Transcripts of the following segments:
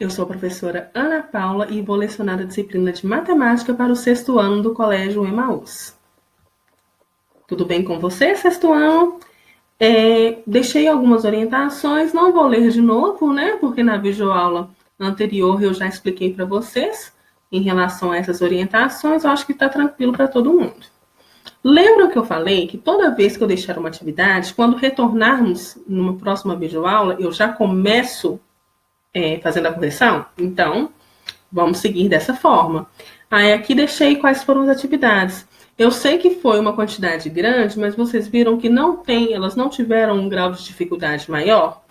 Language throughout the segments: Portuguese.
Eu sou a professora Ana Paula e vou lecionar a disciplina de matemática para o 6º ano do Colégio Emaús. Tudo bem com você, 6º ano? Deixei algumas orientações, não vou ler de novo, né? Porque na videoaula anterior eu já expliquei para vocês em relação a essas orientações. Eu acho que está tranquilo para todo mundo. Lembram que eu falei que toda vez que eu deixar uma atividade, quando retornarmos numa próxima videoaula, eu já começo fazendo a correção? Então, vamos seguir dessa forma. Aí aqui deixei quais foram as atividades. Eu sei que foi uma quantidade grande, mas vocês viram que elas não tiveram um grau de dificuldade maior?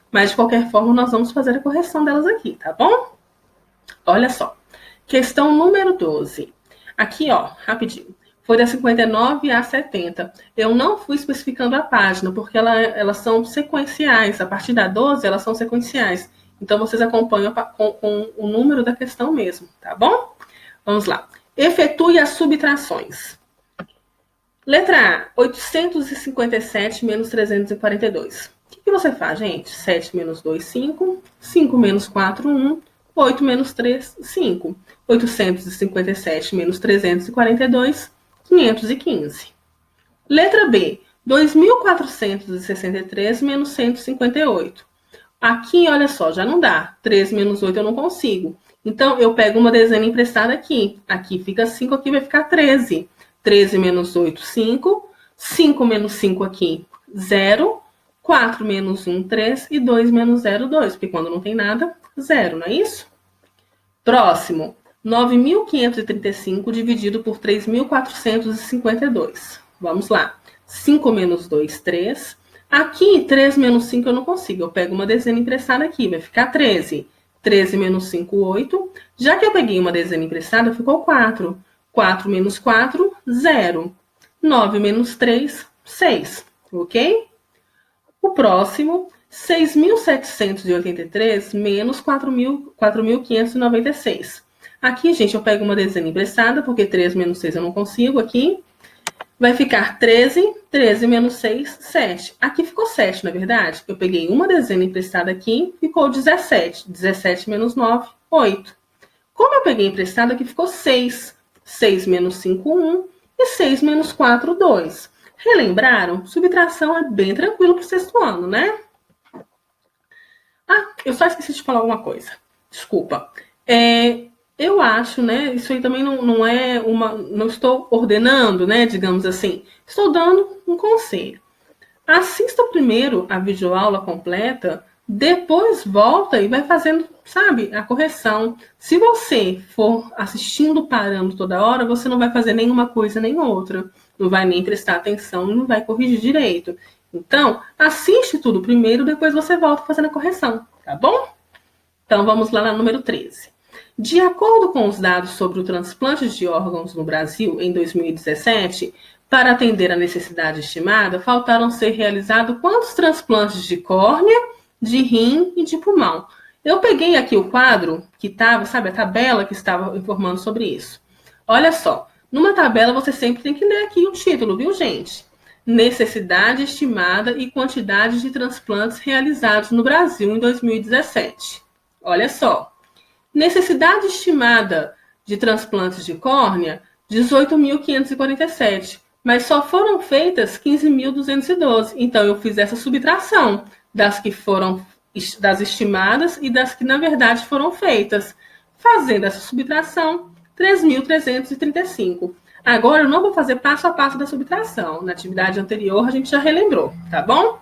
Mas, de qualquer forma, nós vamos fazer a correção delas aqui, tá bom? Olha só. Questão número 12. Aqui, ó, rapidinho. Foi da 59 a 70. Eu não fui especificando a página, porque elas são sequenciais. A partir da 12, elas são sequenciais. Então, vocês acompanham com o número da questão mesmo, tá bom? Vamos lá. Efetue as subtrações. Letra A, 857 menos 342. O que você faz, gente? 7 menos 2, 5. 5 menos 4, 1. 8 menos 3, 5. 857 menos 342, 515. Letra B, 2.463 menos 158. Aqui, olha só, já não dá. 3 menos 8 eu não consigo. Então, eu pego uma dezena emprestada aqui. Aqui fica 5, aqui vai ficar 13. 13 menos 8, 5. 5 menos 5 aqui, 0. 4 menos 1, 3. E 2 menos 0, 2. Porque quando não tem nada, 0, não é isso? Próximo. 9.535 dividido por 3.452. Vamos lá. 5 menos 2, 3. Aqui, 3 menos 5 eu não consigo. Eu pego uma dezena emprestada aqui, vai ficar 13. 13 menos 5, 8. Já que eu peguei uma dezena emprestada, ficou 4. 4 menos 4, 0. 9 menos 3, 6. Ok? O próximo, 6.783 menos 4.596. Aqui, gente, eu pego uma dezena emprestada, porque 3 menos 6 eu não consigo aqui. Vai ficar 13, 13 menos 6, 7. Aqui ficou 7, na verdade. Eu peguei uma dezena emprestada aqui, ficou 17. 17 menos 9, 8. Como eu peguei emprestado, aqui ficou 6. 6 menos 5, 1. E 6 menos 4, 2. Relembraram? Subtração é bem tranquilo para o 6º ano, né? Ah, eu só esqueci de falar alguma coisa. Desculpa. Eu acho, né? Isso aí também não é uma. Não estou ordenando, né? Digamos assim. Estou dando um conselho. Assista primeiro a videoaula completa, depois volta e vai fazendo, sabe, a correção. Se você for assistindo, parando toda hora, você não vai fazer nenhuma coisa nem outra. Não vai nem prestar atenção, não vai corrigir direito. Então, assiste tudo primeiro, depois você volta fazendo a correção, tá bom? Então, vamos lá na número 13. De acordo com os dados sobre o transplante de órgãos no Brasil em 2017, para atender a necessidade estimada, faltaram ser realizados quantos transplantes de córnea, de rim e de pulmão? Eu peguei aqui o quadro que estava, sabe, a tabela que estava informando sobre isso. Olha só, numa tabela você sempre tem que ler aqui o título, viu, gente? Necessidade estimada e quantidade de transplantes realizados no Brasil em 2017. Olha só. Necessidade estimada de transplantes de córnea, 18.547. Mas só foram feitas 15.212. Então, eu fiz essa subtração das estimadas e das que, na verdade, foram feitas. Fazendo essa subtração, 3.335. Agora, eu não vou fazer passo a passo da subtração. Na atividade anterior, a gente já relembrou, tá bom?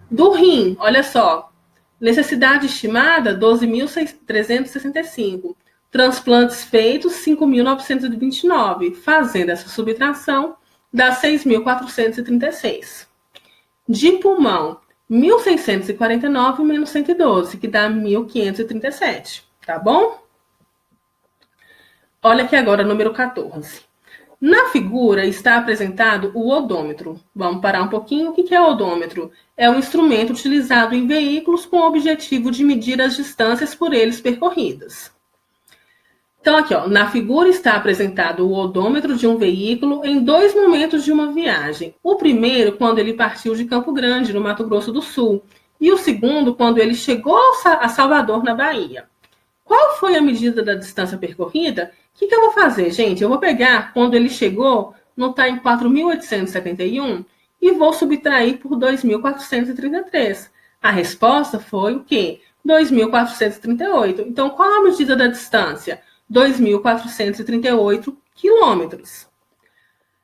Do rim, olha só. Necessidade estimada, 12.365. Transplantes feitos, 5.929. Fazendo essa subtração, dá 6.436. De pulmão, 1.649 menos 112, que dá 1.537. Tá bom? Olha aqui agora, número 14. Na figura está apresentado o odômetro. Vamos parar um pouquinho. O que é o odômetro? É um instrumento utilizado em veículos com o objetivo de medir as distâncias por eles percorridas. Então, aqui, ó, na figura está apresentado o odômetro de um veículo em 2 momentos de uma viagem. O primeiro, quando ele partiu de Campo Grande, no Mato Grosso do Sul. E o segundo, quando ele chegou a Salvador, na Bahia. Qual foi a medida da distância percorrida? O que eu vou fazer, gente? Eu vou pegar quando ele chegou, não está em 4.871, e vou subtrair por 2.433. A resposta foi o quê? 2.438. Então, qual a medida da distância? 2.438 quilômetros.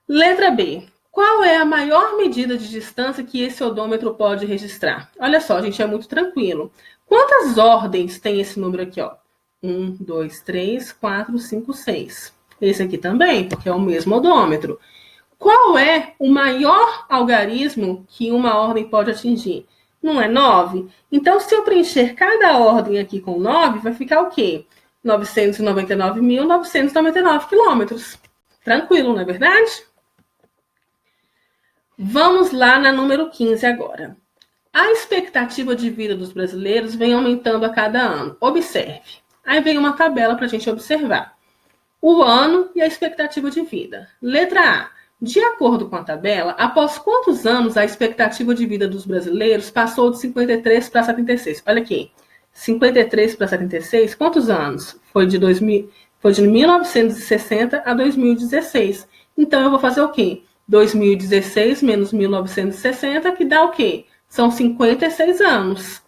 Letra B. Qual é a maior medida de distância que esse odômetro pode registrar? Olha só, gente, é muito tranquilo. Quantas ordens tem esse número aqui, ó? 1, 2, 3, 4, 5, 6. Esse aqui também, porque é o mesmo odômetro. Qual é o maior algarismo que uma ordem pode atingir? Não é 9? Então, se eu preencher cada ordem aqui com 9, vai ficar o quê? 999.999 quilômetros. Tranquilo, não é verdade? Vamos lá na número 15 agora. A expectativa de vida dos brasileiros vem aumentando a cada ano. Observe. Aí vem uma tabela para a gente observar. O ano e a expectativa de vida. Letra A. De acordo com a tabela, após quantos anos a expectativa de vida dos brasileiros passou de 53 para 76? Olha aqui. 53 para 76, quantos anos? Foi de 1960 a 2016. Então, eu vou fazer o quê? 2016 menos 1960, que dá o quê? São 56 anos.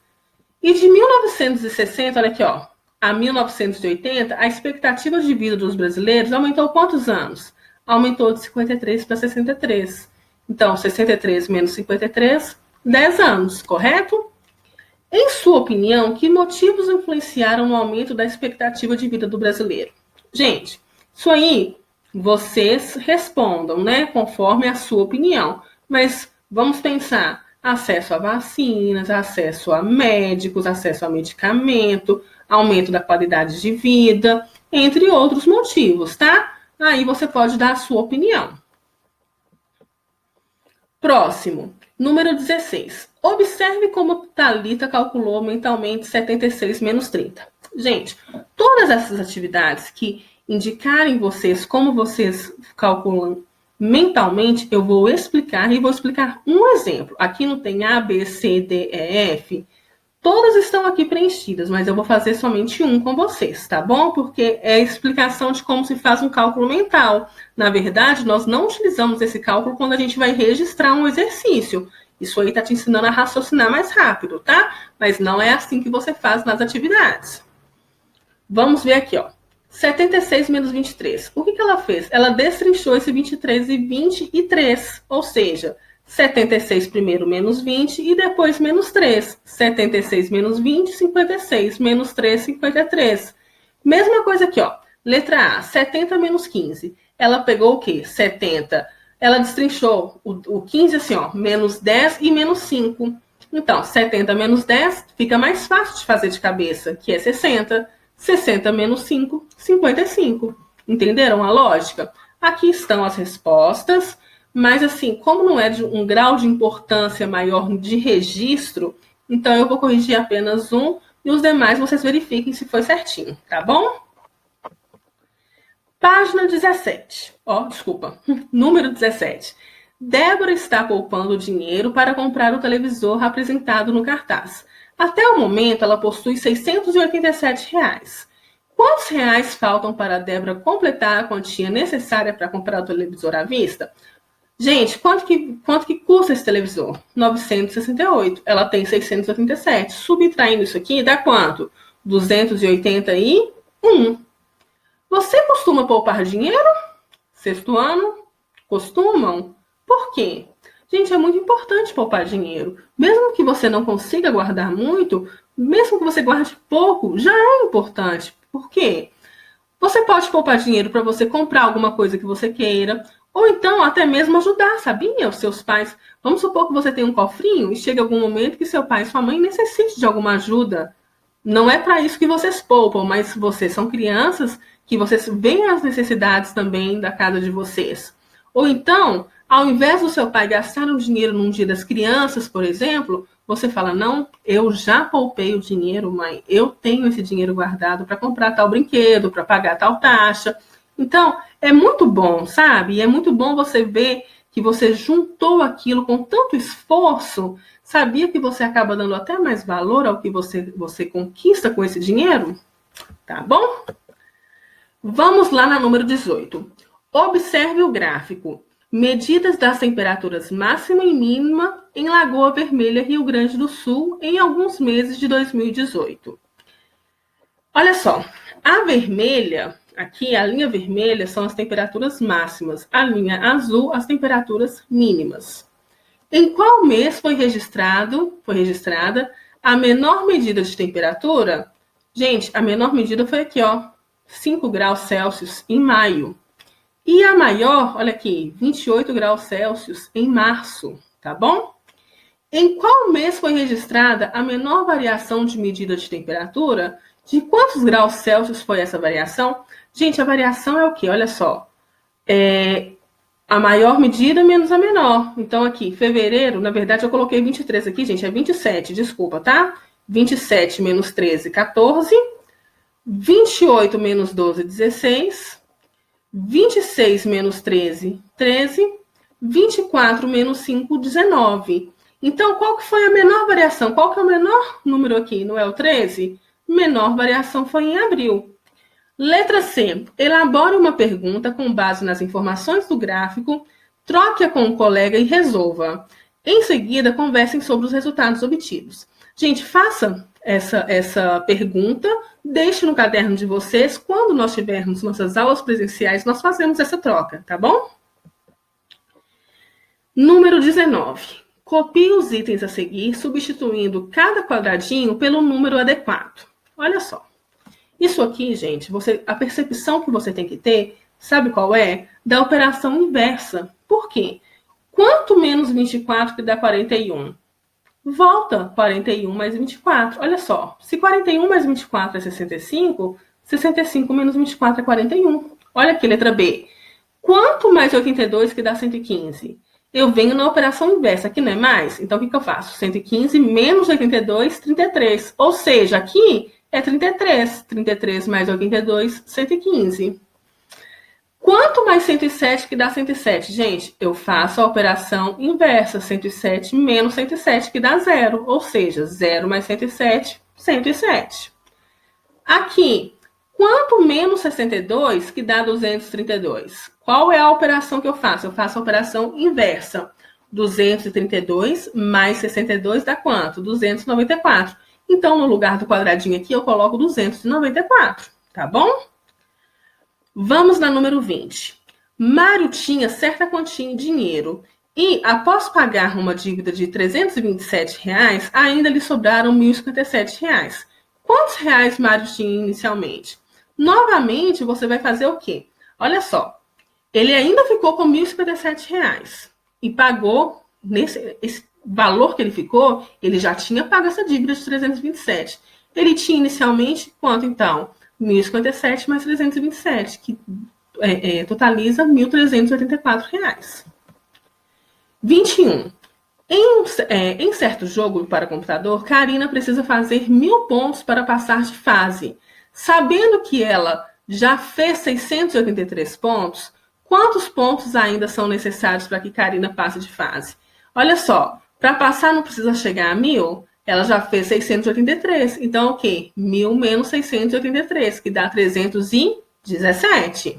E de 1960, olha aqui, ó, a 1980, a expectativa de vida dos brasileiros aumentou quantos anos? Aumentou de 53 para 63. Então, 63 menos 53, 10 anos, correto? Em sua opinião, que motivos influenciaram no aumento da expectativa de vida do brasileiro? Gente, isso aí vocês respondam, né, conforme a sua opinião. Mas vamos pensar: acesso a vacinas, acesso a médicos, acesso a medicamento, aumento da qualidade de vida, entre outros motivos, tá? Aí você pode dar a sua opinião. Próximo, número 16. Observe como Thalita calculou mentalmente 76 menos 30. Gente, todas essas atividades que indicarem vocês como vocês calculam mentalmente, eu vou explicar e vou explicar um exemplo. Aqui não tem A, B, C, D, E, F. Todas estão aqui preenchidas, mas eu vou fazer somente um com vocês, tá bom? Porque é a explicação de como se faz um cálculo mental. Na verdade, nós não utilizamos esse cálculo quando a gente vai registrar um exercício. Isso aí está te ensinando a raciocinar mais rápido, tá? Mas não é assim que você faz nas atividades. Vamos ver aqui, ó. 76 menos 23. O que ela fez? Ela destrinchou esse 23 e 23, ou seja, 76 primeiro menos 20 e depois menos 3. 76 menos 20, 56. Menos 3, 53. Mesma coisa aqui, ó. Letra A, 70 menos 15. Ela pegou o quê? 70. Ela destrinchou o 15 assim, ó. Menos 10 e menos 5. Então, 70 menos 10 fica mais fácil de fazer de cabeça, que é 60. 60 menos 5, 55. Entenderam a lógica? Aqui estão as respostas. Mas, assim, como não é de um grau de importância maior de registro, então eu vou corrigir apenas um e os demais vocês verifiquem se foi certinho, tá bom? Página 17. Desculpa. Número 17. Débora está poupando dinheiro para comprar o televisor apresentado no cartaz. Até o momento, ela possui R$ 687. Quantos reais faltam para a Débora completar a quantia necessária para comprar o televisor à vista? Gente, quanto que custa esse televisor? 968. Ela tem 687. Subtraindo isso aqui, dá quanto? 281. Você costuma poupar dinheiro? Sexto ano? Costumam? Por quê? Gente, é muito importante poupar dinheiro. Mesmo que você não consiga guardar muito, mesmo que você guarde pouco, já é importante. Por quê? Você pode poupar dinheiro para você comprar alguma coisa que você queira, ou então até mesmo ajudar, sabia? Os seus pais. Vamos supor que você tem um cofrinho e chega algum momento que seu pai e sua mãe necessitem de alguma ajuda. Não é para isso que vocês poupam, mas vocês são crianças que vocês veem as necessidades também da casa de vocês. Ou então, ao invés do seu pai gastar o dinheiro num dia das crianças, por exemplo, você fala: não, eu já poupei o dinheiro, mãe. Eu tenho esse dinheiro guardado para comprar tal brinquedo, para pagar tal taxa. Então, é muito bom, sabe? E é muito bom você ver que você juntou aquilo com tanto esforço. Sabia que você acaba dando até mais valor ao que você conquista com esse dinheiro? Tá bom? Vamos lá na número 18. Observe o gráfico. Medidas das temperaturas máxima e mínima em Lagoa Vermelha, Rio Grande do Sul, em alguns meses de 2018. Olha só, a vermelha, aqui a linha vermelha são as temperaturas máximas, a linha azul as temperaturas mínimas. Em qual mês foi registrada a menor medida de temperatura? Gente, a menor medida foi aqui, ó, 5 graus Celsius em maio. E a maior, olha aqui, 28 graus Celsius em março, tá bom? Em qual mês foi registrada a menor variação de medida de temperatura? De quantos graus Celsius foi essa variação? Gente, a variação é o quê? Olha só. A maior medida menos a menor. Então, aqui, fevereiro, na verdade, eu coloquei 23 aqui, gente, é 27, desculpa, tá? 27 menos 13, 14. 28 menos 12, 16. 26 menos 13, 13. 24 menos 5, 19. Então, qual que foi a menor variação? Qual que é o menor número aqui? Não é o 13? Menor variação foi em abril. Letra C. Elabore uma pergunta com base nas informações do gráfico, troque-a com o colega e resolva. Em seguida, conversem sobre os resultados obtidos. Gente, faça essa pergunta, deixe no caderno de vocês. Quando nós tivermos nossas aulas presenciais, nós fazemos essa troca, tá bom? Número 19. Copie os itens a seguir, substituindo cada quadradinho pelo número adequado. Olha só. Isso aqui, gente, a percepção que você tem que ter, sabe qual é? Da operação inversa. Por quê? Quanto menos 24 que dá 41? Volta 41 mais 24. Olha só, se 41 mais 24 é 65, 65 menos 24 é 41. Olha aqui, letra B. Quanto mais 82 que dá 115? Eu venho na operação inversa, aqui não é mais? Então, o que eu faço? 115 menos 82, 33. Ou seja, aqui é 33. 33 mais 82, 115. Quanto mais 107 que dá 107? Gente, eu faço a operação inversa. 107 menos 107 que dá 0. Ou seja, 0 mais 107, 107. Aqui, quanto menos 62 que dá 232? Qual é a operação que eu faço? Eu faço a operação inversa. 232 mais 62 dá quanto? 294. Então, no lugar do quadradinho aqui, eu coloco 294, tá bom? Vamos na número 20. Mário tinha certa quantia em dinheiro e, após pagar uma dívida de R$ 327, ainda lhe sobraram R$ 1.057. Quantos reais Mário tinha inicialmente? Novamente, você vai fazer o quê? Olha só, ele ainda ficou com R$ 1.057 e pagou, esse valor que ele ficou, ele já tinha pago essa dívida de 327. Ele tinha inicialmente quanto, então? 1.057 mais 327, que totaliza R$ 1.384. 21. Em certo jogo para computador, Karina precisa fazer 1.000 pontos para passar de fase. Sabendo que ela já fez 683 pontos, quantos pontos ainda são necessários para que Karina passe de fase? Olha só, para passar não precisa chegar a 1.000, ela já fez 683. Então, o quê? 1.000 menos 683, que dá 317.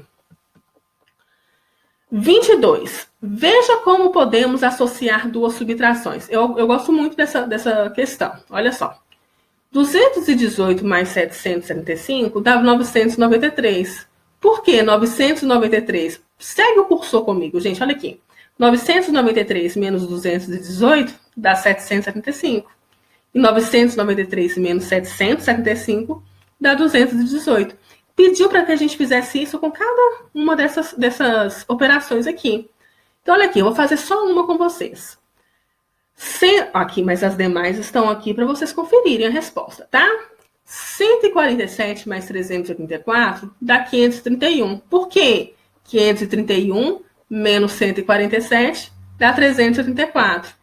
22. Veja como podemos associar duas subtrações. Eu gosto muito dessa questão. Olha só. 218 mais 775 dá 993. Por que 993? Segue o cursor comigo, gente. Olha aqui. 993 menos 218 dá 775. E 993 menos 775 dá 218. Pediu para que a gente fizesse isso com cada uma dessas operações aqui. Então, olha aqui, eu vou fazer só uma com vocês. Aqui, mas as demais estão aqui para vocês conferirem a resposta, tá? 147 mais 384 dá 531. Por quê? 531 menos 147 dá 384.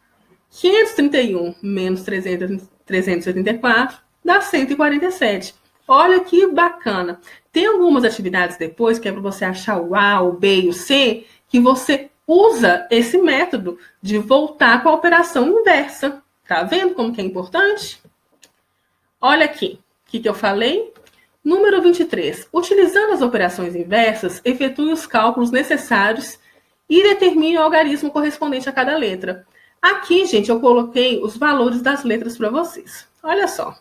531 menos 384 dá 147. Olha que bacana. Tem algumas atividades depois, que é para você achar o A, o B e o C, que você usa esse método de voltar com a operação inversa. Tá vendo como que é importante? Olha aqui. O que eu falei? Número 23. Utilizando as operações inversas, efetue os cálculos necessários e determine o algarismo correspondente a cada letra. Aqui, gente, eu coloquei os valores das letras para vocês. Olha só.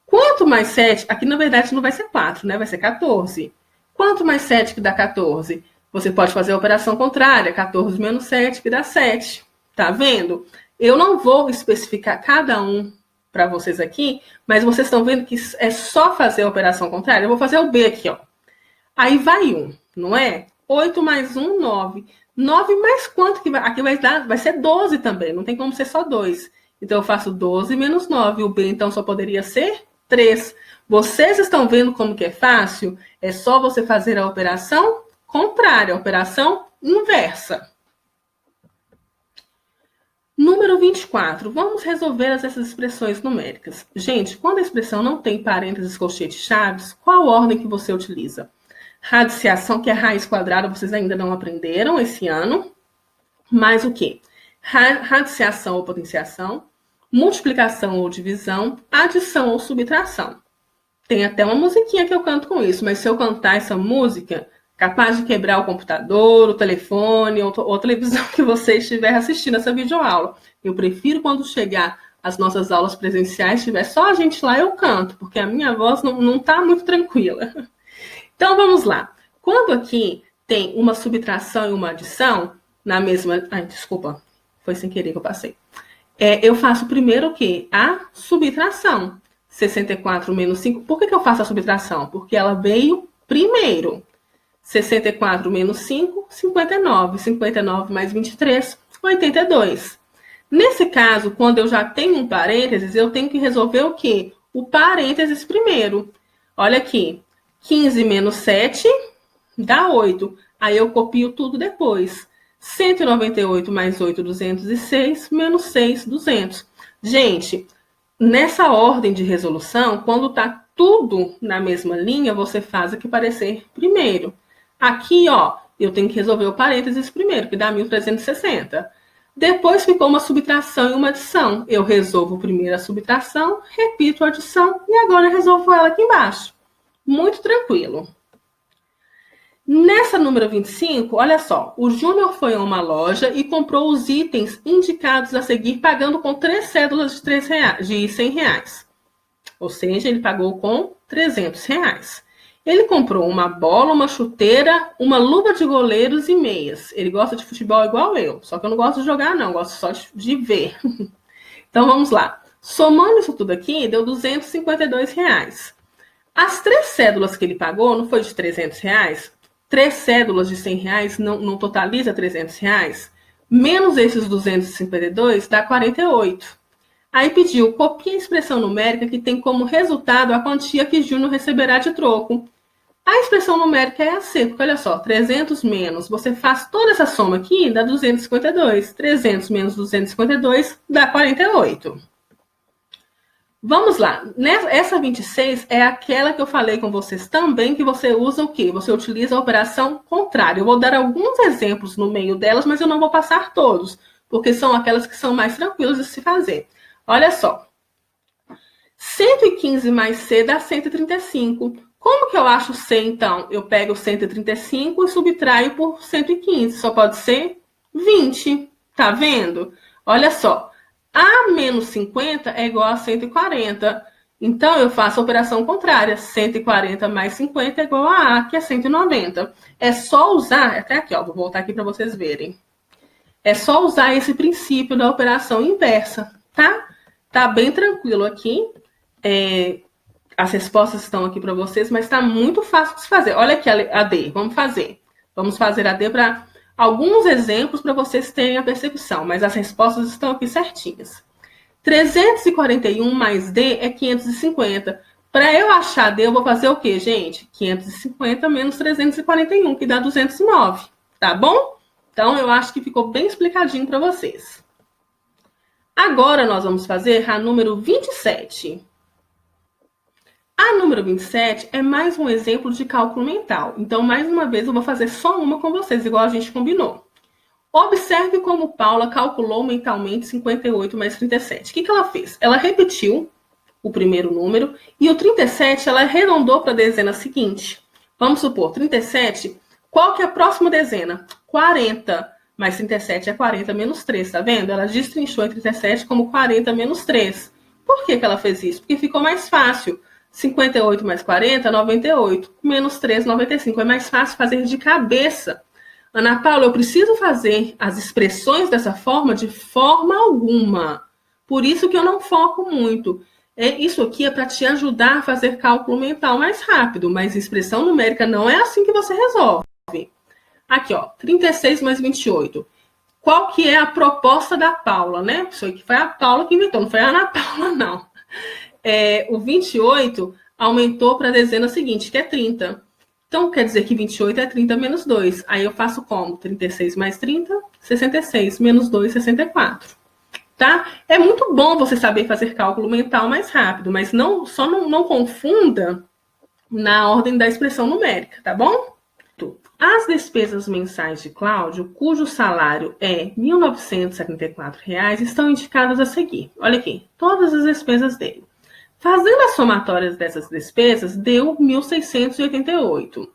Quanto mais 7, aqui na verdade não vai ser 4, né? Vai ser 14. Quanto mais 7 que dá 14? Você pode fazer a operação contrária, 14 menos 7 que dá 7. Tá vendo? Eu não vou especificar cada um para vocês aqui, mas vocês estão vendo que é só fazer a operação contrária? Eu vou fazer o B aqui, ó. Aí vai 1, não é? 8 mais 1, 9. 9 mais quanto que vai? Aqui vai dar? Vai ser 12 também, não tem como ser só 2. Então eu faço 12 menos 9. O B então só poderia ser 3. Vocês estão vendo como que é fácil? É só você fazer a operação contrária, a operação inversa. Número 24. Vamos resolver essas expressões numéricas. Gente, quando a expressão não tem parênteses, colchetes, chaves, qual ordem que você utiliza? Radiciação, que é raiz quadrada, vocês ainda não aprenderam esse ano. Mas o quê? Radiciação ou potenciação, multiplicação ou divisão, adição ou subtração. Tem até uma musiquinha que eu canto com isso, mas se eu cantar essa música, capaz de quebrar o computador, o telefone ou a televisão que você estiver assistindo essa videoaula. Eu prefiro quando chegar as nossas aulas presenciais, tiver só a gente lá, eu canto, porque a minha voz não está muito tranquila. Então, vamos lá. Quando aqui tem uma subtração e uma adição, na mesma... Ai, desculpa, foi sem querer que eu passei. Eu faço primeiro o quê? A subtração. 64 menos 5. Por que eu faço a subtração? Porque ela veio primeiro. 64 menos 5, 59. 59 mais 23, 82. Nesse caso, quando eu já tenho um parênteses, eu tenho que resolver o quê? O parênteses primeiro. Olha aqui. 15 menos 7 dá 8. Aí eu copio tudo depois. 198 mais 8, 206, menos 6, 200. Gente, nessa ordem de resolução, quando está tudo na mesma linha, você faz o que parecer primeiro. Aqui, ó, eu tenho que resolver o parênteses primeiro, que dá 1.360. Depois ficou uma subtração e uma adição. Eu resolvo primeiro a subtração, repito a adição e agora eu resolvo ela aqui embaixo. Muito tranquilo. Nessa número 25, olha só, o Júnior foi a uma loja e comprou os itens indicados a seguir pagando com 3 cédulas de 100 reais. Ou seja, ele pagou com 300 reais. Ele comprou uma bola, uma chuteira, uma luva de goleiros e meias. Ele gosta de futebol igual eu, só que eu não gosto de jogar não, gosto só de ver. Então vamos lá. Somando isso tudo aqui, deu 252 reais. As 3 cédulas que ele pagou não foi de 300 reais? 3 cédulas de 100 reais não totaliza 300 reais? Menos esses 252 dá 48. Aí pediu, copie a expressão numérica que tem como resultado a quantia que Júnior receberá de troco. A expressão numérica é assim, porque olha só, 300 menos, você faz toda essa soma aqui, dá 252. 300 menos 252 dá 48. Vamos lá, essa 26 é aquela que eu falei com vocês também, que você usa o quê? Você utiliza a operação contrária. Eu vou dar alguns exemplos no meio delas, mas eu não vou passar todos, porque são aquelas que são mais tranquilas de se fazer. Olha só, 115 mais C dá 135. Como que eu acho C, então? Eu pego 135 e subtraio por 115, só pode ser 20, tá vendo? Olha só. A menos 50 é igual a 140. Então, eu faço a operação contrária. 140 mais 50 é igual a que é 190. É só usar... Até aqui, ó. Vou voltar aqui para vocês verem. É só usar esse princípio da operação inversa, tá? Tá bem tranquilo aqui. As respostas estão aqui para vocês, mas tá muito fácil de se fazer. Olha aqui a D. Vamos fazer. Vamos fazer a D para... alguns exemplos para vocês terem a percepção, mas as respostas estão aqui certinhas. 341 mais D é 550. Para eu achar D, eu vou fazer o quê, gente? 550 menos 341, que dá 209. Tá bom? Então, eu acho que ficou bem explicadinho para vocês. Agora, nós vamos fazer a número 27. A número 27 é mais um exemplo de cálculo mental. Então, mais uma vez, eu vou fazer só uma com vocês, igual a gente combinou. Observe como Paula calculou mentalmente 58 mais 37. O que ela fez? Ela repetiu o primeiro número, e o 37 ela arredondou para a dezena seguinte. Vamos supor, 37, qual que é a próxima dezena? 40, mais 37 é 40 menos 3, tá vendo? Ela destrinchou em 37 como 40 menos 3. Por que ela fez isso? Porque ficou mais fácil. 58 mais 40, 98. Menos 3, 95. É mais fácil fazer de cabeça. Ana Paula, eu preciso fazer as expressões dessa forma de forma alguma. Por isso que eu não foco muito. Isso aqui é para te ajudar a fazer cálculo mental mais rápido, mas expressão numérica não é assim que você resolve. Aqui, ó, 36 mais 28. Qual que é a proposta da Paula, né? Isso aqui foi a Paula que inventou, não foi a Ana Paula, não. O 28 aumentou para a dezena seguinte, que é 30. Então, quer dizer que 28 é 30 menos 2. Aí eu faço como? 36 mais 30, 66. Menos 2, 64. Tá? É muito bom você saber fazer cálculo mental mais rápido, mas não confunda na ordem da expressão numérica, tá bom? As despesas mensais de Cláudio, cujo salário é R$ 1.974, estão indicadas a seguir. Olha aqui, todas as despesas dele. Fazendo as somatórias dessas despesas, deu 1.688.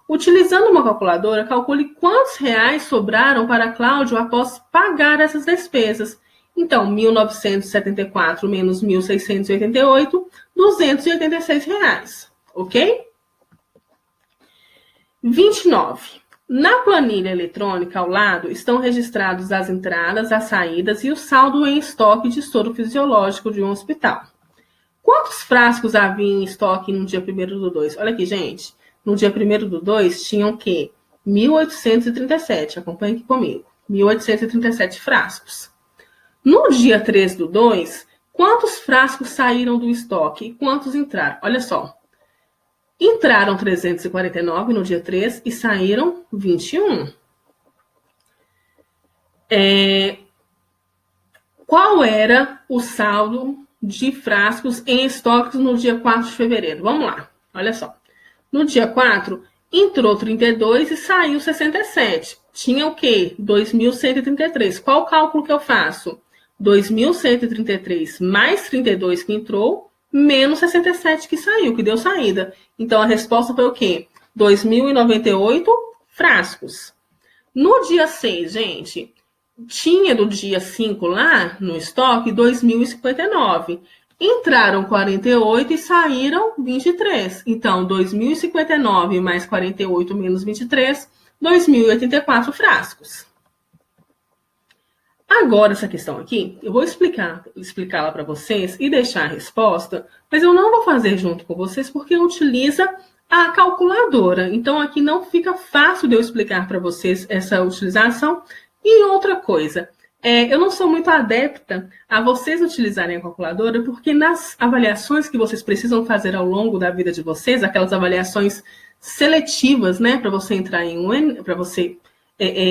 Utilizando uma calculadora, calcule quantos reais sobraram para Cláudio após pagar essas despesas. Então, 1.974 menos 1.688, R$ 286, ok? 29. Na planilha eletrônica ao lado estão registrados as entradas, as saídas e o saldo em estoque de soro fisiológico de um hospital. Quantos frascos havia em estoque no dia 1º/2? Olha aqui, gente. No dia 1º/2 tinham o quê? 1.837. Acompanhe aqui comigo. 1.837 frascos. No dia 3/2, quantos frascos saíram do estoque e quantos entraram? Olha só. Entraram 349 no dia 3 e saíram 21. Qual era o saldo de frascos em estoques no dia 4 de fevereiro? Vamos lá, olha só. No dia 4, entrou 32 e saiu 67. Tinha o quê? 2.133. Qual o cálculo que eu faço? 2.133 mais 32 que entrou, menos 67 que saiu, que deu saída. Então, a resposta foi o quê? 2.098 frascos. No dia 6, gente, tinha do dia 5 lá no estoque 2.059. Entraram 48 e saíram 23. Então, 2.059 mais 48 menos 23, 2.084 frascos. Agora, essa questão aqui, eu vou explicá-la para vocês e deixar a resposta, mas eu não vou fazer junto com vocês porque utiliza a calculadora. Então, aqui não fica fácil de eu explicar para vocês essa utilização. E outra coisa, eu não sou muito adepta a vocês utilizarem a calculadora, porque nas avaliações que vocês precisam fazer ao longo da vida de vocês, aquelas avaliações seletivas, né, para você entrar em um Enem, para você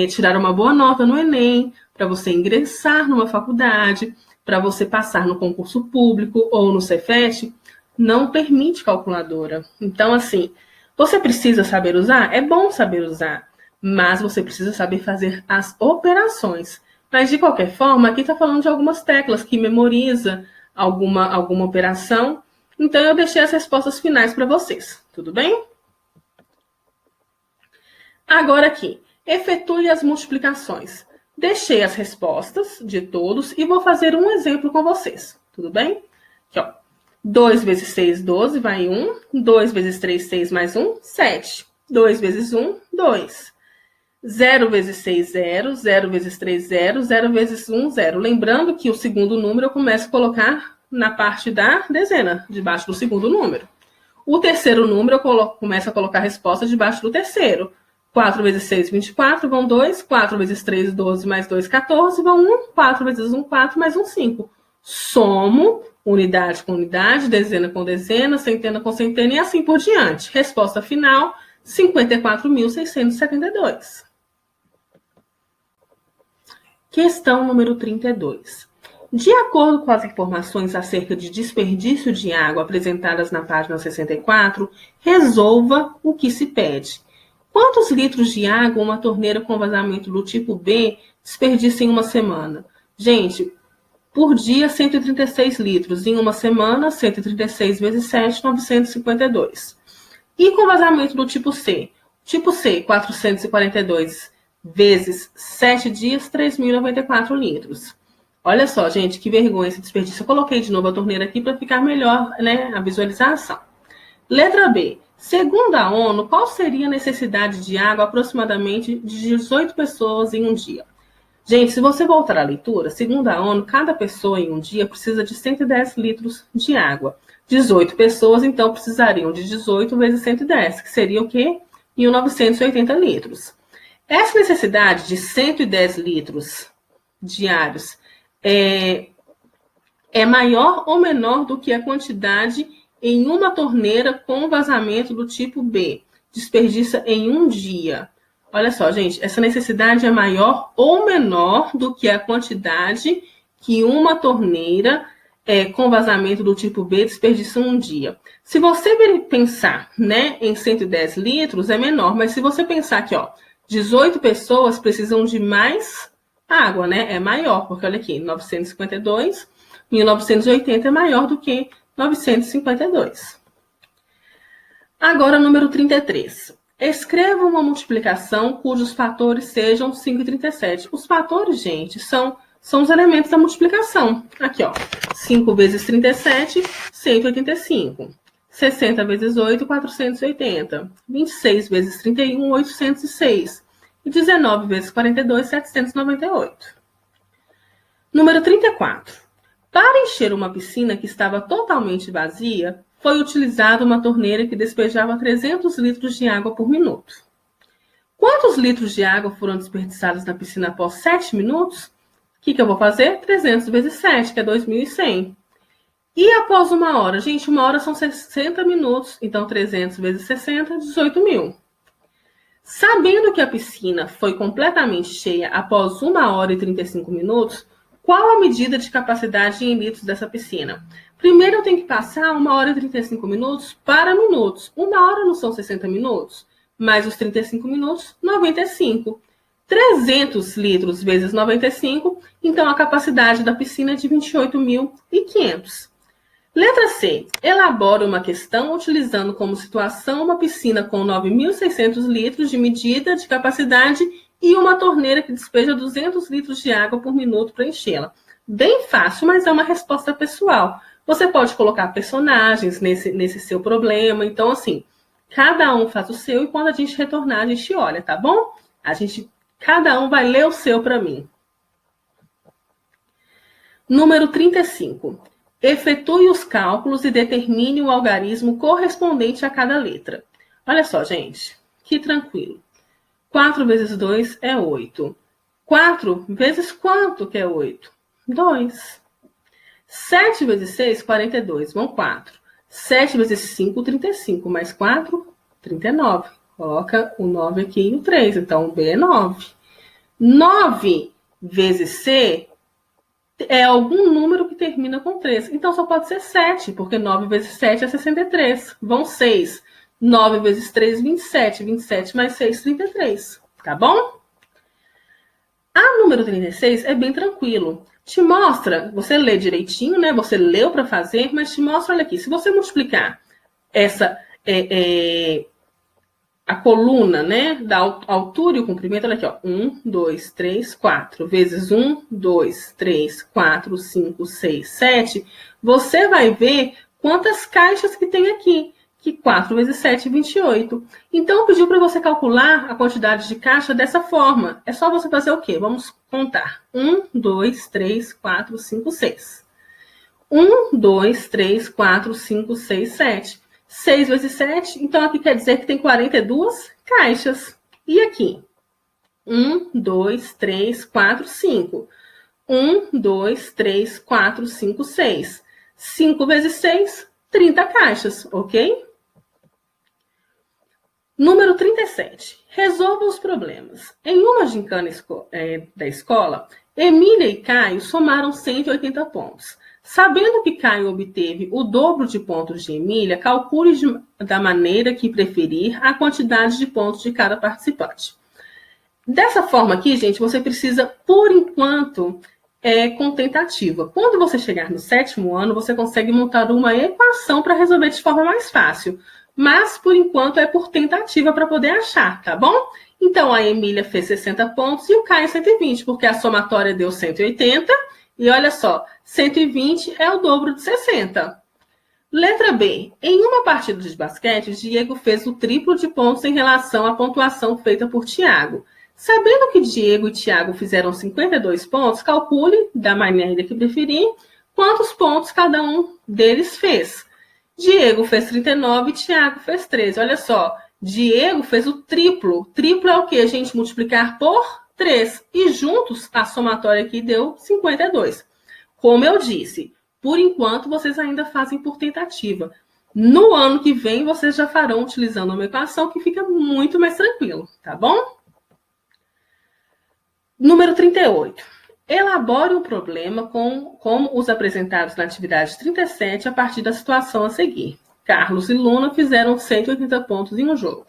tirar uma boa nota no Enem, para você ingressar numa faculdade, para você passar no concurso público ou no Cefet, não permite calculadora. Então, assim, você precisa saber usar? É bom saber usar, mas você precisa saber fazer as operações. Mas, de qualquer forma, aqui está falando de algumas teclas que memoriza alguma operação. Então, eu deixei as respostas finais para vocês. Tudo bem? Agora aqui, efetue as multiplicações. Deixei as respostas de todos e vou fazer um exemplo com vocês. Tudo bem? Aqui, ó. 2 vezes 6, 12, vai 1. 2 vezes 3, 6 mais 1, 7. 2 vezes 1, 2. 0 vezes 6, 0. 0 vezes 3, 0. 0 vezes 1, 0. Lembrando que o segundo número eu começo a colocar na parte da dezena, debaixo do segundo número. O terceiro número eu começo a colocar a resposta debaixo do terceiro. 4 vezes 6, 24, vão 2. 4 vezes 3, 12, mais 2, 14, vão 1. 4 vezes 1, 4, mais 1, 5. Somo unidade com unidade, dezena com dezena, centena com centena e assim por diante. Resposta final, 54.672. Questão número 32. De acordo com as informações acerca de desperdício de água apresentadas na página 64, resolva o que se pede. Quantos litros de água uma torneira com vazamento do tipo B desperdiça em uma semana? Gente, Por dia, 136 litros. Em uma semana, 136 vezes 7, 952. E com vazamento do tipo C? Tipo C, 442 vezes 7 dias, 3.094 litros. Olha só, gente, que vergonha esse desperdício. Eu coloquei de novo a torneira aqui para ficar melhor, né, a visualização. Letra B. Segundo a ONU, qual seria a necessidade de água aproximadamente de 18 pessoas em um dia? Gente, se você voltar à leitura, segundo a ONU, cada pessoa em um dia precisa de 110 litros de água. 18 pessoas, então, precisariam de 18 vezes 110, que seria o quê? 1.980 litros. Essa necessidade de 110 litros diários é maior ou menor do que a quantidade em uma torneira com vazamento do tipo B, desperdiça em um dia? Olha só, gente, essa necessidade é maior ou menor do que a quantidade que uma torneira com vazamento do tipo B desperdiça em um dia. Se você pensar, né, em 110 litros, é menor, mas se você pensar que, 18 pessoas precisam de mais água, né? É maior, porque olha aqui, 952, 1980 é maior do que 952. Agora, número 33. Escreva uma multiplicação cujos fatores sejam 5 e 37. Os fatores, gente, são os elementos da multiplicação. Aqui, 5 vezes 37, 185. 60 vezes 8, 480. 26 vezes 31, 806. E 19 vezes 42, 798. Número 34. Para encher uma piscina que estava totalmente vazia, foi utilizada uma torneira que despejava 300 litros de água por minuto. Quantos litros de água foram desperdiçados na piscina após 7 minutos? O que eu vou fazer? 300 vezes 7, que é 2.100. E após uma hora? Gente, uma hora são 60 minutos, então 300 vezes 60, 18.000. Sabendo que a piscina foi completamente cheia após 1 hora e 35 minutos, qual a medida de capacidade em litros dessa piscina? Primeiro eu tenho que passar 1 hora e 35 minutos para minutos. 1 hora não são 60 minutos, mais os 35 minutos, 95. 300 litros vezes 95, então a capacidade da piscina é de 28.500. Letra C. Elabora uma questão utilizando como situação uma piscina com 9.600 litros de medida de capacidade e uma torneira que despeja 200 litros de água por minuto para enchê-la. Bem fácil, mas é uma resposta pessoal. Você pode colocar personagens nesse seu problema. Então, assim, cada um faz o seu e quando a gente retornar, a gente olha, tá bom? Cada um vai ler o seu para mim. Número 35. Efetue os cálculos e determine o algarismo correspondente a cada letra. Olha só, gente, que tranquilo. 4 vezes 2 é 8. 4 vezes quanto que é 8? 2. 7 vezes 6, 42. Vão 4. 7 vezes 5, 35. Mais 4, 39. Coloca o 9 aqui e o 3. Então, o B é 9. 9 vezes C é algum número que termina com 3. Então, só pode ser 7, porque 9 vezes 7 é 63. Vão 6. 9 vezes 3, 27. 27 mais 6, 33. Tá bom? A número 36 é bem tranquilo. Te mostra, você lê direitinho, né? Você leu para fazer, mas te mostra, olha aqui, se você multiplicar a coluna, né, da altura e o comprimento, olha aqui, 1, 2, 3, 4, vezes 1, 2, 3, 4, 5, 6, 7, você vai ver quantas caixas que tem aqui, que 4 vezes 7 é 28. Então, pediu para você calcular a quantidade de caixa dessa forma. É só você fazer o quê? Vamos contar. 1, 2, 3, 4, 5, 6. 1, 2, 3, 4, 5, 6, 7. 6 vezes 7, então aqui quer dizer que tem 42 caixas. E aqui? 1, 2, 3, 4, 5. 1, 2, 3, 4, 5, 6. 5 vezes 6, 30 caixas, ok? Número 37. Resolva os problemas. Em uma gincana da escola, Emília e Caio somaram 180 pontos. Sabendo que Caio obteve o dobro de pontos de Emília, calcule da maneira que preferir a quantidade de pontos de cada participante. Dessa forma aqui, gente, você precisa, por enquanto, com tentativa. Quando você chegar no 7º ano, você consegue montar uma equação para resolver de forma mais fácil. Mas, por enquanto, é por tentativa para poder achar, tá bom? Então, a Emília fez 60 pontos e o Caio 120, porque a somatória deu 180. E olha só, 120 é o dobro de 60. Letra B. Em uma partida de basquete, Diego fez o triplo de pontos em relação à pontuação feita por Tiago. Sabendo que Diego e Tiago fizeram 52 pontos, calcule, da maneira que preferir, quantos pontos cada um deles fez. Diego fez 39 e Tiago fez 13. Olha só, Diego fez o triplo. Triplo é o quê, gente? Multiplicar por 3. E juntos, a somatória aqui deu 52. Como eu disse, por enquanto, vocês ainda fazem por tentativa. No ano que vem, vocês já farão utilizando uma equação que fica muito mais tranquilo, tá bom? Número 38. Elabore o problema como os apresentados na atividade 37 a partir da situação a seguir. Carlos e Luna fizeram 180 pontos em um jogo.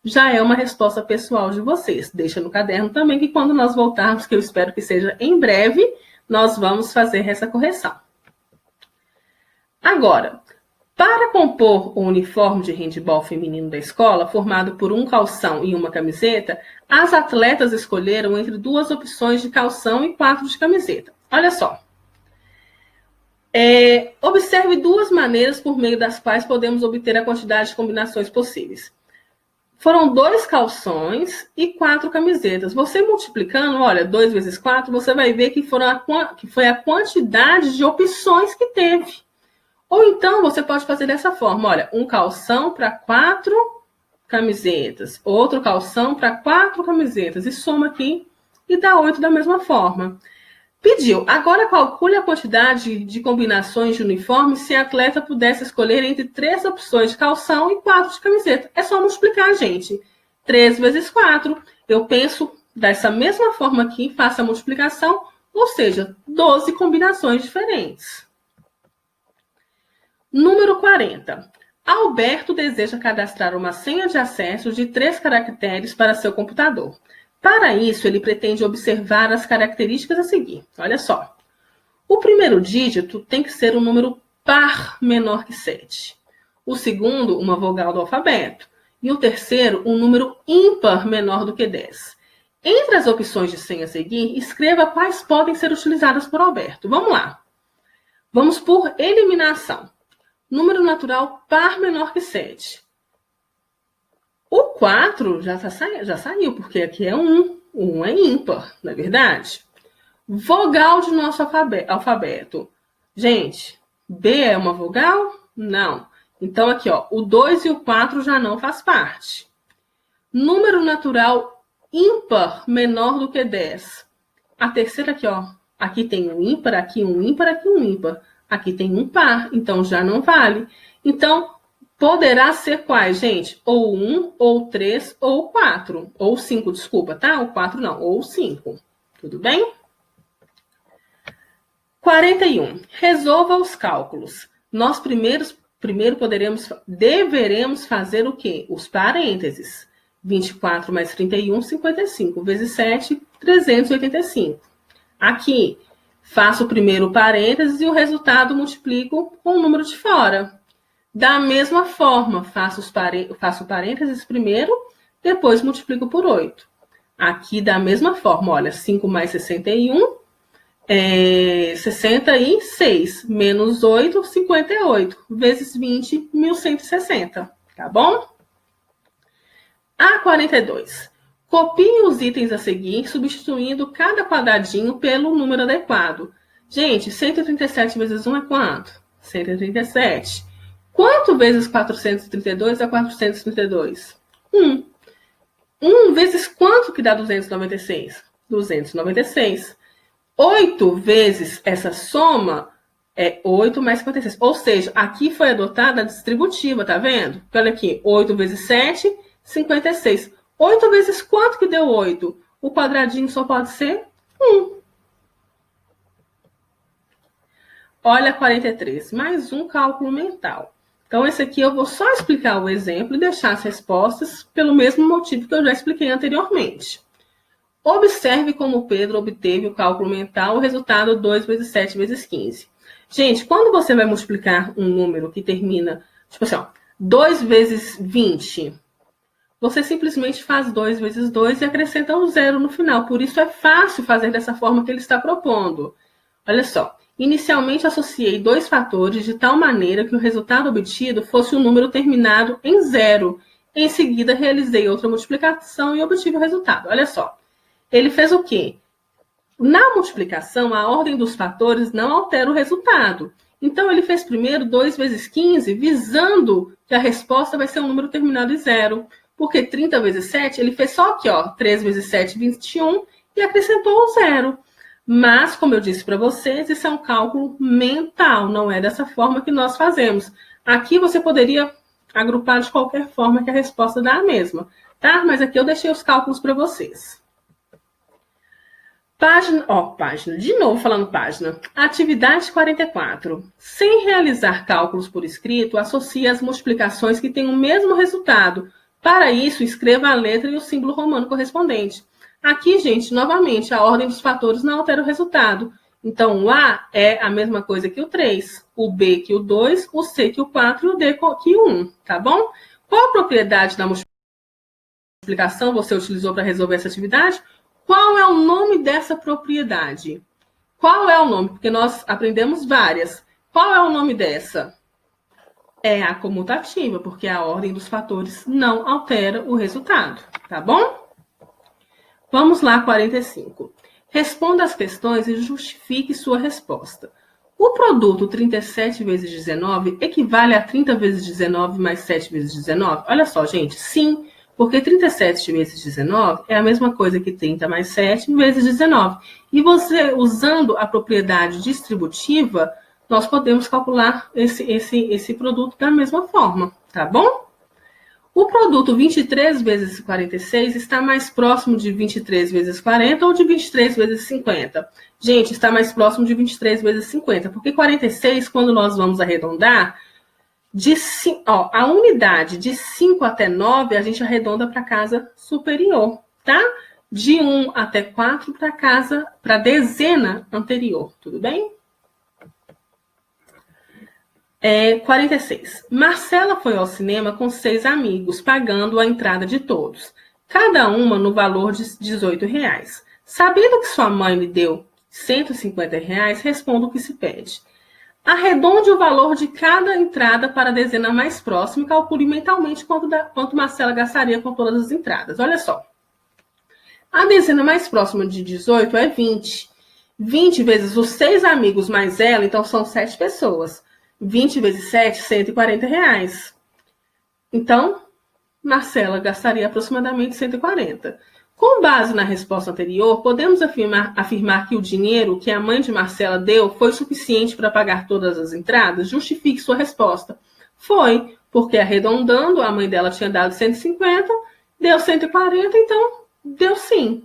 Já é uma resposta pessoal de vocês. Deixa no caderno também que quando nós voltarmos, que eu espero que seja em breve, nós vamos fazer essa correção. Agora, para compor o uniforme de handebol feminino da escola, formado por um calção e uma camiseta, as atletas escolheram entre 2 opções de calção e 4 de camiseta. Olha só. Observe 2 maneiras por meio das quais podemos obter a quantidade de combinações possíveis. Foram 2 calções e 4 camisetas. Você multiplicando, olha, 2 vezes 4, você vai ver que foi a quantidade de opções que teve. Ou então, você pode fazer dessa forma, olha, um calção para 4 camisetas, outro calção para 4 camisetas, e soma aqui e dá 8 da mesma forma. Pediu, agora calcule a quantidade de combinações de uniforme se a atleta pudesse escolher entre 3 opções de calção e 4 de camiseta. É só multiplicar, gente. 3 vezes 4, eu penso dessa mesma forma aqui, faço a multiplicação, ou seja, 12 combinações diferentes. Número 40. Alberto deseja cadastrar uma senha de acesso de 3 caracteres para seu computador. Para isso, ele pretende observar as características a seguir. Olha só. O primeiro dígito tem que ser um número par menor que 7. O segundo, uma vogal do alfabeto. E o terceiro, um número ímpar menor do que 10. Entre as opções de senha a seguir, escreva quais podem ser utilizadas por Alberto. Vamos lá. Vamos por eliminação. Número natural par menor que 7. O 4 já saiu, porque aqui é 1. 1 é ímpar, não é verdade? Vogal de nosso alfabeto. Gente, B é uma vogal? Não. Então, aqui, ó, o 2 e o 4 já não faz parte. Número natural ímpar menor do que 10. A terceira aqui, ó. Aqui tem um ímpar, aqui um ímpar, aqui um ímpar. Aqui tem um par, então já não vale. Então, poderá ser quais, gente? Ou 1, ou 3, ou 4. Ou 5, desculpa, tá? O 4 não, ou 5. Tudo bem? 41. Resolva os cálculos. Nós primeiro deveremos fazer o quê? Os parênteses. 24 mais 31, 55. Vezes 7, 385. Aqui, faço o primeiro parênteses e o resultado multiplico com o número de fora. Da mesma forma, faço parênteses primeiro, depois multiplico por 8. Aqui, da mesma forma, olha, 5 mais 61, 66, menos 8, 58, vezes 20, 1160, tá bom? A 42. Copie os itens a seguir, substituindo cada quadradinho pelo número adequado. Gente, 137 vezes 1 é quanto? 137. Quanto vezes 432 é 432? 1. 1 vezes quanto que dá 296? 296. 8 vezes essa soma é 8 mais 56. Ou seja, aqui foi adotada a distributiva, tá vendo? Olha aqui, 8 vezes 7, 56. 8 vezes quanto que deu 8? O quadradinho só pode ser 1. Olha 43, mais um cálculo mental. Então, esse aqui eu vou só explicar o exemplo e deixar as respostas pelo mesmo motivo que eu já expliquei anteriormente. Observe como o Pedro obteve o cálculo mental, o resultado 2 vezes 7 vezes 15. Gente, quando você vai multiplicar um número que termina, tipo assim, ó, 2 vezes 20, você simplesmente faz 2 vezes 2 e acrescenta um zero no final. Por isso é fácil fazer dessa forma que ele está propondo. Olha só, inicialmente associei dois fatores de tal maneira que o resultado obtido fosse um número terminado em zero. Em seguida, realizei outra multiplicação e obtive o resultado. Olha só, ele fez o quê? Na multiplicação, a ordem dos fatores não altera o resultado. Então, ele fez primeiro 2 vezes 15, visando que a resposta vai ser um número terminado em zero. Porque 30 vezes 7, ele fez só aqui, ó, 3 vezes 7, 21, e acrescentou um zero. Mas, como eu disse para vocês, isso é um cálculo mental, não é dessa forma que nós fazemos. Aqui você poderia agrupar de qualquer forma que a resposta dá a mesma, tá? Mas aqui eu deixei os cálculos para vocês. Página, de novo falando página. Atividade 44. Sem realizar cálculos por escrito, associe as multiplicações que têm o mesmo resultado. Para isso, escreva a letra e o símbolo romano correspondente. Aqui, gente, novamente, a ordem dos fatores não altera o resultado. Então, o A é a mesma coisa que o 3, o B que o 2, o C que o 4 e o D que o 1, tá bom? Qual a propriedade da multiplicação você utilizou para resolver essa atividade? Qual é o nome dessa propriedade? Qual é o nome? Porque nós aprendemos várias. Qual é o nome dessa? É a comutativa, porque a ordem dos fatores não altera o resultado, tá bom? Vamos lá, 45. Responda as questões e justifique sua resposta. O produto 37 vezes 19 equivale a 30 vezes 19 mais 7 vezes 19? Olha só, gente, sim, porque 37 vezes 19 é a mesma coisa que 30 mais 7 vezes 19. E você, usando a propriedade distributiva, nós podemos calcular esse produto da mesma forma, tá bom? O produto 23 vezes 46 está mais próximo de 23 vezes 40 ou de 23 vezes 50? Gente, está mais próximo de 23 vezes 50, porque 46, quando nós vamos arredondar, a unidade de 5 até 9, a gente arredonda para a casa superior, tá? De 1 até 4 para a dezena anterior, tudo bem? 46. Marcela foi ao cinema com 6 amigos, pagando a entrada de todos, cada uma no valor de R$ 18. Sabendo que sua mãe lhe deu R$ 150, responda o que se pede. Arredonde o valor de cada entrada para a dezena mais próxima e calcule mentalmente quanto Marcela gastaria com todas as entradas. Olha só. A dezena mais próxima de 18 é 20. 20 vezes os 6 amigos mais ela, então são 7 pessoas. 20 vezes 7, R$ 140. Então, Marcela gastaria aproximadamente 140. Com base na resposta anterior, podemos afirmar que o dinheiro que a mãe de Marcela deu foi suficiente para pagar todas as entradas? Justifique sua resposta. Foi, porque arredondando, a mãe dela tinha dado 150, deu 140, então deu sim.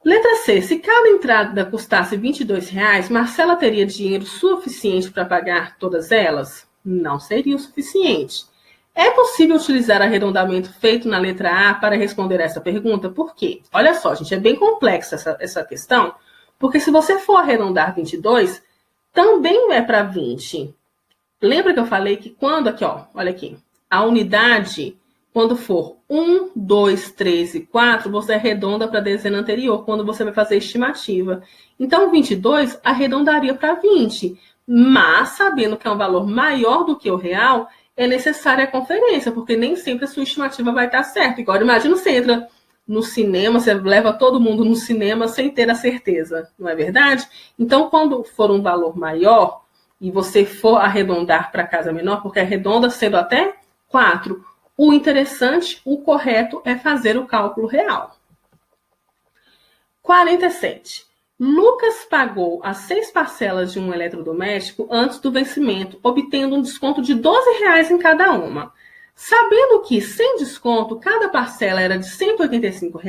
Letra C. Se cada entrada custasse R$ 22, Marcela teria dinheiro suficiente para pagar todas elas? Não seria o suficiente. É possível utilizar arredondamento feito na letra A para responder essa pergunta? Por quê? Olha só, gente, é bem complexa essa questão, porque se você for arredondar 22, também é para 20. Lembra que eu falei que quando, aqui, ó, olha aqui, a unidade, quando for 1, 2, 3 e 4, você arredonda para a dezena anterior, quando você vai fazer estimativa. Então, 22 arredondaria para 20, mas sabendo que é um valor maior do que o real, é necessária a conferência, porque nem sempre a sua estimativa vai estar certa. Igual, imagina você entra no cinema, você leva todo mundo no cinema sem ter a certeza, não é verdade? Então, quando for um valor maior e você for arredondar para casa menor, porque arredonda sendo até 4, o interessante, o correto é fazer o cálculo real. 47. Lucas pagou as 6 parcelas de um eletrodoméstico antes do vencimento, obtendo um desconto de R$ 12 em cada uma. Sabendo que, sem desconto, cada parcela era de R$ 185,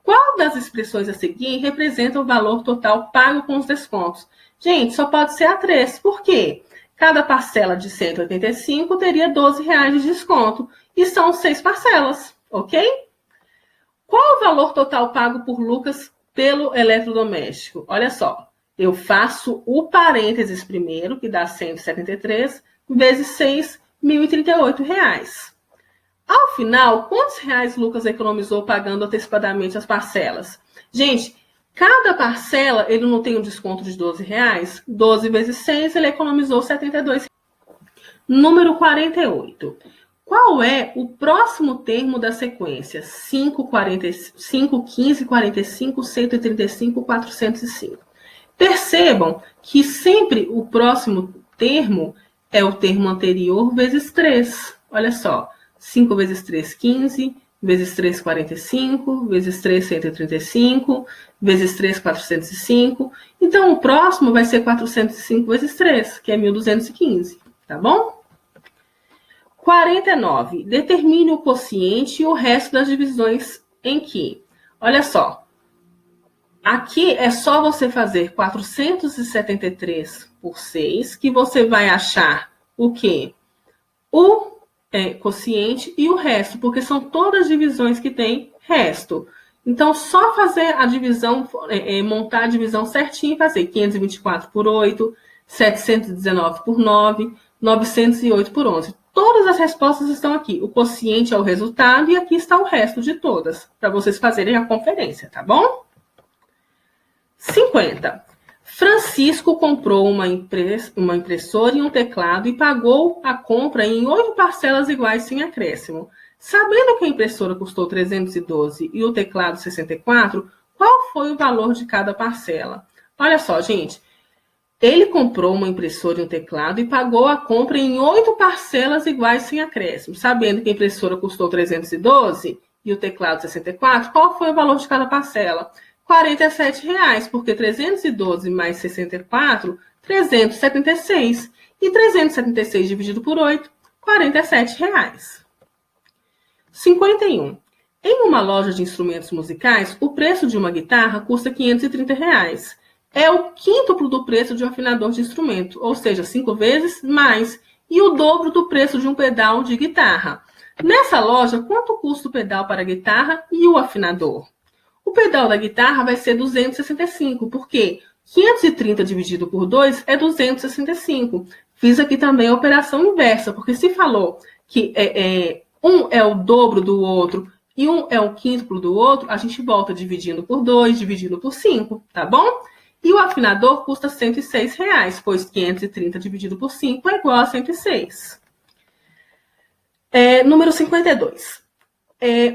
qual das expressões a seguir representa o valor total pago com os descontos? Gente, só pode ser a 3. Por quê? Cada parcela de 185 teria R$ 12 de desconto. E são 6 parcelas, ok? Qual o valor total pago por Lucas pelo eletrodoméstico? Olha só, eu faço o parênteses primeiro, que dá 173, vezes 6, R$ 1.038. Ao final, quantos reais Lucas economizou pagando antecipadamente as parcelas? Gente, cada parcela, ele não tem um desconto de R$ 12. 12 vezes 6, ele economizou R$ 72. Número 48. Qual é o próximo termo da sequência? 5, 15, 45, 135, 405. Percebam que sempre o próximo termo é o termo anterior vezes 3. Olha só, 5 vezes 3, 15, vezes 3, 45, vezes 3, 135, vezes 3, 405. Então, o próximo vai ser 405 vezes 3, que é 1.215, tá bom? 49. Determine o quociente e o resto das divisões em que. Olha só. Aqui é só você fazer 473 por 6, que você vai achar o quê? O quociente e o resto, porque são todas divisões que tem resto. Então, só fazer a divisão, montar a divisão certinho e fazer 524 por 8, 719 por 9, 908 por 11. Todas as respostas estão aqui. O quociente é o resultado e aqui está o resto de todas, para vocês fazerem a conferência, tá bom? 50. Francisco comprou uma impressora e um teclado e pagou a compra em 8 parcelas iguais sem acréscimo. Sabendo que a impressora custou 312 e o teclado 64, qual foi o valor de cada parcela? Olha só, gente. Ele comprou uma impressora e um teclado e pagou a compra em 8 parcelas iguais sem acréscimo. Sabendo que a impressora custou 312 e o teclado 64, qual foi o valor de cada parcela? R$ 47, porque 312 mais 64, 376. E 376 dividido por 8, R$ 47. 51. Em uma loja de instrumentos musicais, o preço de uma guitarra custa R$ 530. É o quíntuplo do preço de um afinador de instrumento, ou seja, 5 vezes mais, e o dobro do preço de um pedal de guitarra. Nessa loja, quanto custa o pedal para a guitarra e o afinador? O pedal da guitarra vai ser 265, porque 530 dividido por 2 é 265. Fiz aqui também a operação inversa, porque se falou que um é o dobro do outro e um é o quíntuplo do outro, a gente volta dividindo por 2, dividindo por 5, tá bom? E o afinador custa R$ 106, pois 530 dividido por 5 é igual a 106. Número 52.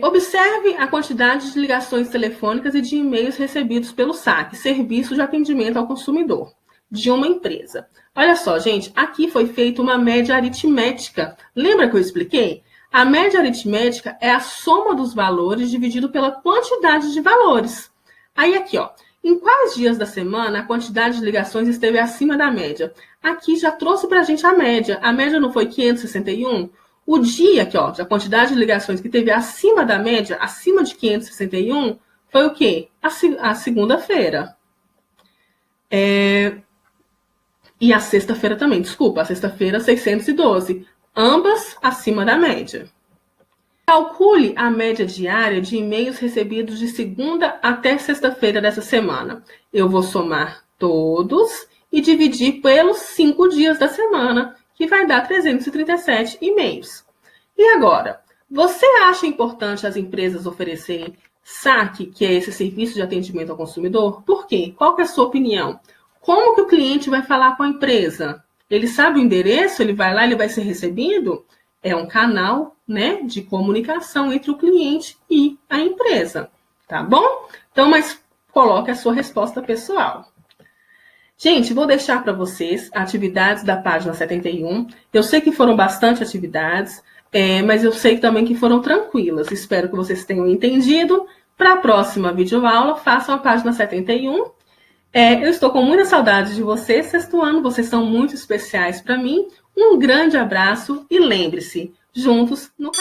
Observe a quantidade de ligações telefônicas e de e-mails recebidos pelo SAC, Serviço de Atendimento ao Consumidor, de uma empresa. Olha só, gente, aqui foi feita uma média aritmética. Lembra que eu expliquei? A média aritmética é a soma dos valores dividido pela quantidade de valores. Aí aqui, ó, em quais dias da semana a quantidade de ligações esteve acima da média? Aqui já trouxe para a gente a média. A média não foi 561? O dia aqui, ó, a quantidade de ligações que teve acima da média, acima de 561, foi o quê? A segunda-feira. E a sexta-feira também, desculpa, a sexta-feira 612. Ambas acima da média. Calcule a média diária de e-mails recebidos de segunda até sexta-feira dessa semana. Eu vou somar todos e dividir pelos 5 dias da semana, que vai dar 337 e-mails. E agora, você acha importante as empresas oferecerem SAC, que é esse serviço de atendimento ao consumidor? Por quê? Qual que é a sua opinião? Como que o cliente vai falar com a empresa? Ele sabe o endereço? Ele vai lá, ele vai ser recebido? É um canal, né, de comunicação entre o cliente e a empresa, tá bom? Então, mas coloque a sua resposta pessoal. Gente, vou deixar para vocês atividades da página 71. Eu sei que foram bastante atividades, mas eu sei também que foram tranquilas. Espero que vocês tenham entendido. Para a próxima videoaula, façam a página 71. Eu estou com muita saudade de vocês, sexto ano. Vocês são muito especiais para mim. Um grande abraço e lembre-se, juntos no